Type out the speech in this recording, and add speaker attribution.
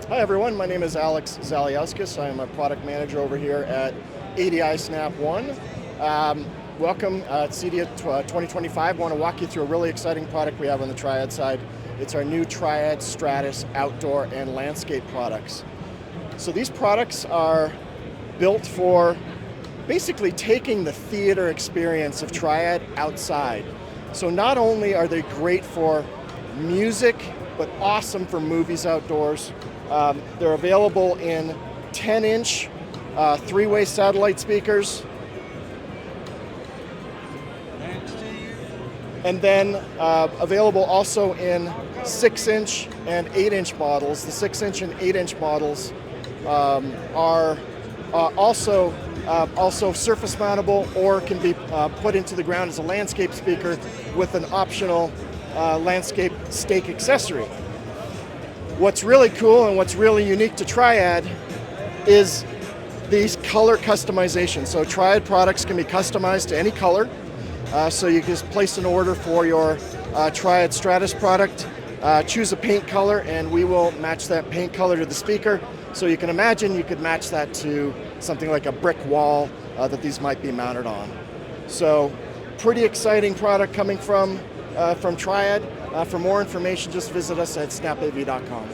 Speaker 1: Hi everyone, my name is Alex Zaliauskas. I'm a product manager over here at ADI Snap One. Welcome at CEDIA 2025. I want to walk you through a really exciting product we have on the Triad side. It's our new Triad Stratus outdoor and landscape products. So these products are built for basically taking the theater experience of Triad outside. So not only are they great for music, but awesome for movies outdoors. They're available in 10-inch three-way satellite speakers. And then available also in 6-inch and 8-inch models. The 6-inch and 8-inch models are also surface mountable or can be put into the ground as a landscape speaker with an optional landscape stake accessory. What's really cool and what's really unique to Triad is these color customizations. So Triad products can be customized to any color. So you can just place an order for your Triad Stratus product, choose a paint color, and we will match that paint color to the speaker. So you can imagine you could match that to something like a brick wall that these might be mounted on. So pretty exciting product coming from Triad. For more information, just visit us at snapAV.com.